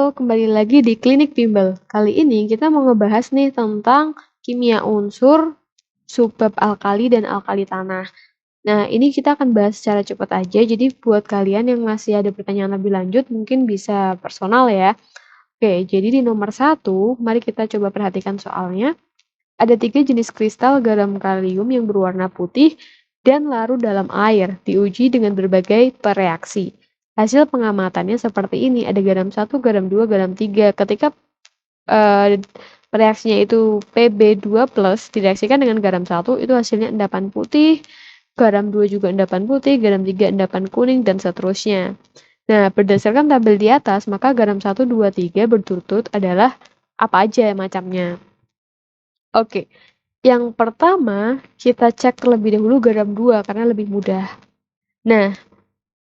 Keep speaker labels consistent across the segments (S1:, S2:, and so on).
S1: Halo, kembali lagi di Klinik Bimbel. Kali ini kita mau ngebahas nih tentang kimia unsur, subbab alkali dan alkali tanah. Nah, ini kita akan bahas secara cepat aja, jadi buat kalian yang masih ada pertanyaan lebih lanjut mungkin bisa personal ya. Oke, jadi di nomor 1, mari kita coba perhatikan soalnya. Ada 3 jenis kristal garam kalium yang berwarna putih dan larut dalam air, diuji dengan berbagai pereaksi. Hasil pengamatannya seperti ini, ada garam 1, garam 2, garam 3. Ketika reaksinya itu Pb2+, direaksikan dengan garam 1, itu hasilnya endapan putih, garam 2 juga endapan putih, garam 3 endapan kuning, dan seterusnya. Nah, berdasarkan tabel di atas, maka garam 1, 2, 3 berturut-turut adalah apa aja macamnya. Oke, yang pertama kita cek terlebih dahulu garam 2 karena lebih mudah. Nah,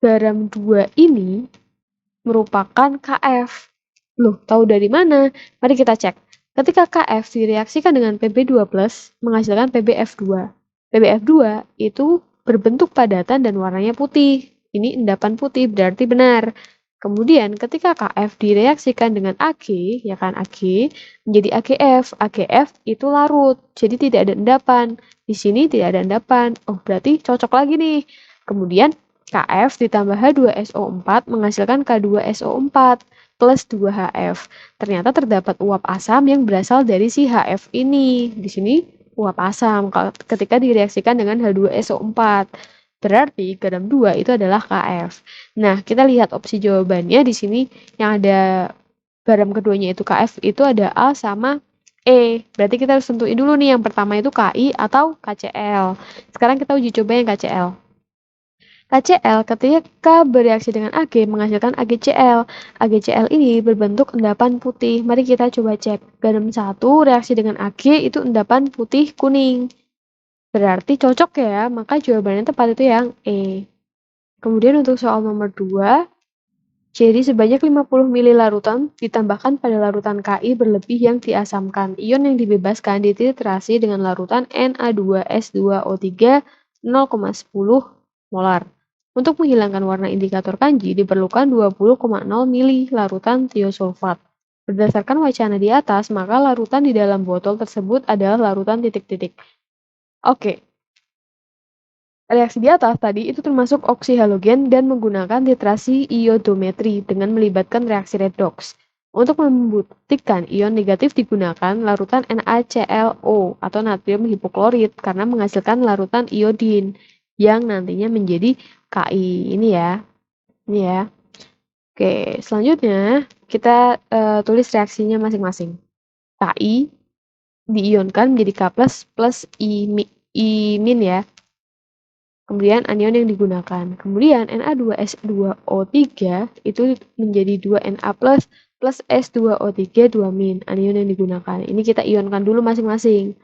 S1: garam 2 ini merupakan KF. Loh, tahu dari mana? Mari kita cek. Ketika KF direaksikan dengan Pb2+, menghasilkan PbF2. PbF2 itu berbentuk padatan dan warnanya putih. Ini endapan putih, berarti benar. Kemudian ketika KF direaksikan dengan Ag, ya kan Ag, menjadi AgF. AgF itu larut, jadi tidak ada endapan. Di sini tidak ada endapan. Oh, berarti cocok lagi nih. Kemudian Kf ditambah H2SO4 menghasilkan K2SO4 plus 2HF. Ternyata terdapat uap asam yang berasal dari si HF ini. Di sini uap asam ketika direaksikan dengan H2SO4. Berarti garam 2 itu adalah Kf. Nah, kita lihat opsi jawabannya di sini yang ada garam keduanya itu Kf itu ada A sama E. Berarti kita harus tentuin dulu nih yang pertama itu Ki atau KCl. Sekarang kita uji coba yang KCl. KCl ketika bereaksi dengan Ag menghasilkan AgCl. AgCl ini berbentuk endapan putih. Mari kita coba cek. Garam 1 reaksi dengan Ag itu endapan putih kuning. Berarti cocok ya, maka jawabannya tepat itu yang E. Kemudian untuk soal nomor 2, jadi sebanyak 50 ml larutan ditambahkan pada larutan Ki berlebih yang diasamkan. Ion yang dibebaskan dititrasi dengan larutan Na2S2O3 0,10 molar. Untuk menghilangkan warna indikator kanji diperlukan 20,0 mili larutan tiosulfat. Berdasarkan wacana di atas, maka larutan di dalam botol tersebut adalah larutan titik-titik. Oke. Reaksi di atas tadi itu termasuk oksihalogen dan menggunakan titrasi iodometri dengan melibatkan reaksi redox. Untuk membuktikan ion negatif digunakan larutan NaClO atau natrium hipoklorit karena menghasilkan larutan iodin yang nantinya menjadi Ki. Ini ya. Oke, selanjutnya kita tulis reaksinya masing-masing. Ki diionkan menjadi K+, plus I- ya. Kemudian anion yang digunakan. Kemudian Na2S2O3 itu menjadi 2Na+, plus S2O3 2-. Anion yang digunakan. Ini kita ionkan dulu masing-masing.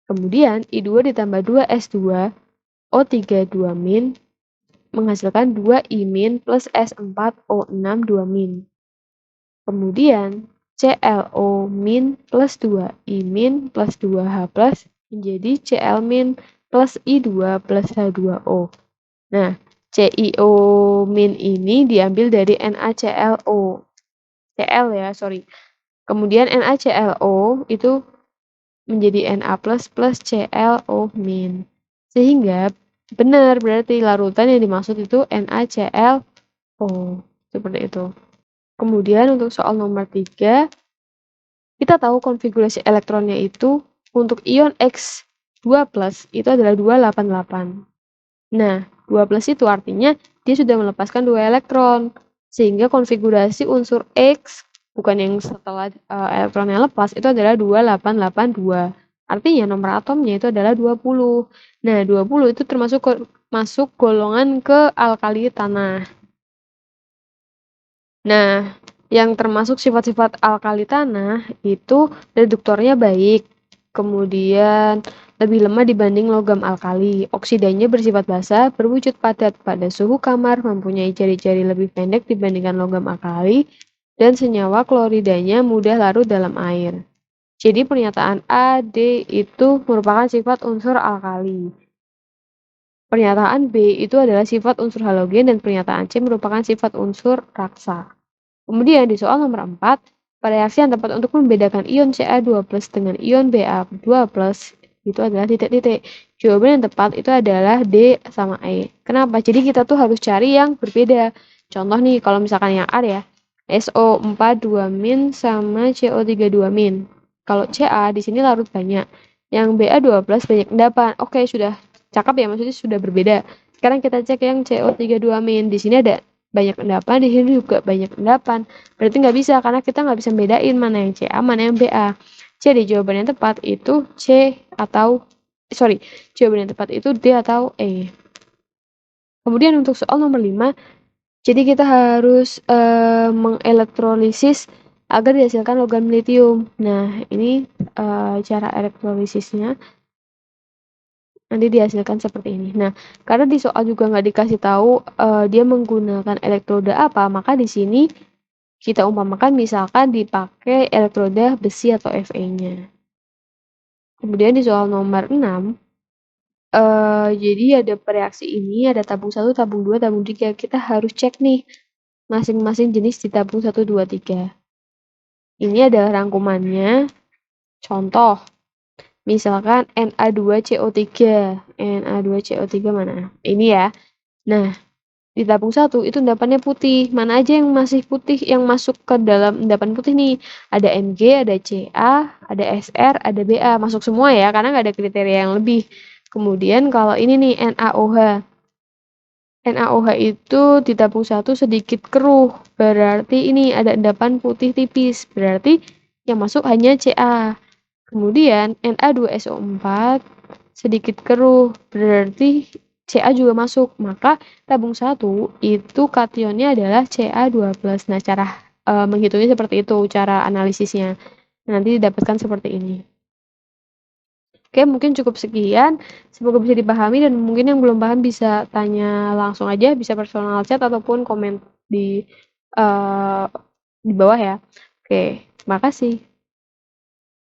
S1: Kemudian I2 ditambah 2S2O3 2- menghasilkan 2I- plus S4O6 2-. Kemudian ClO- plus 2I- plus 2H plus menjadi Cl- plus I2 plus H2O. Nah, ClO- ini diambil dari NaClO. Cl ya, sorry. Kemudian NaClO itu menjadi Na plus ClO-. Sehingga benar berarti larutan yang dimaksud itu NaClO. Seperti itu. Kemudian untuk soal nomor 3, kita tahu konfigurasi elektronnya itu untuk ion X2+ itu adalah 288. Nah, 2+ itu artinya dia sudah melepaskan 2 elektron. Sehingga konfigurasi unsur X, bukan yang setelah elektronnya lepas, itu adalah 2882. Artinya nomor atomnya itu adalah 20. Nah, 20 itu masuk golongan ke alkali tanah. Nah, yang termasuk sifat-sifat alkali tanah itu reduktornya baik, kemudian lebih lemah dibanding logam alkali, oksidanya bersifat basa, berwujud padat pada suhu kamar, mempunyai jari-jari lebih pendek dibandingkan logam alkali, dan senyawa kloridanya mudah larut dalam air. Jadi pernyataan A, D itu merupakan sifat unsur alkali. Pernyataan B itu adalah sifat unsur halogen dan pernyataan C merupakan sifat unsur raksa. Kemudian di soal nomor 4, reaksi yang tepat untuk membedakan ion Ca2+ dengan ion Ba2+ itu adalah titik-titik. Jawaban yang tepat itu adalah D sama E. Kenapa? Jadi kita tuh harus cari yang berbeda. Contoh nih, kalau misalkan yang A ya, SO4 2- sama CO3 2-. Kalau Ca di sini larut banyak. Yang Ba2+ banyak endapan. Oke, sudah cakep ya, maksudnya sudah berbeda. Sekarang kita cek yang CO3 2-. Di sini ada banyak endapan, di sini juga banyak endapan. Berarti nggak bisa, karena kita nggak bisa bedain mana yang Ca, mana yang Ba. Jadi jawaban yang tepat itu C atau jawaban yang tepat itu D atau E. Kemudian untuk soal nomor 5, jadi kita harus mengelektrolisis agar dihasilkan logam litium. Nah, ini cara elektrolisisnya nanti dihasilkan seperti ini. Nah, karena di soal juga nggak dikasih tahu dia menggunakan elektroda apa, maka di sini kita umpamakan misalkan dipakai elektroda besi atau Fe-nya. Kemudian di soal nomor 6, jadi ada reaksi ini, ada tabung 1, tabung 2, tabung 3. Kita harus cek nih masing-masing jenis di tabung 1, 2, 3. Ini adalah rangkumannya. Contoh, misalkan Na2CO3. Na2CO3 mana? Ini ya. Nah, di tabung 1 itu endapannya putih. Mana aja yang masih putih, yang masuk ke dalam endapan putih nih? Ada Mg, ada Ca, ada Sr, ada Ba. Masuk semua ya, karena nggak ada kriteria yang lebih. Kemudian kalau ini nih NaOH. NaOH itu di tabung 1 sedikit keruh. Berarti ini ada endapan putih tipis. Berarti yang masuk hanya Ca. Kemudian Na2SO4 sedikit keruh. Berarti Ca juga masuk. Maka tabung 1 itu kationnya adalah Ca2+. Nah, cara menghitungnya seperti itu, cara analisisnya. Nanti didapatkan seperti ini. Oke, mungkin cukup sekian. Semoga bisa dipahami, dan mungkin yang belum paham bisa tanya langsung aja, bisa personal chat ataupun komen di bawah ya. Oke, terima kasih.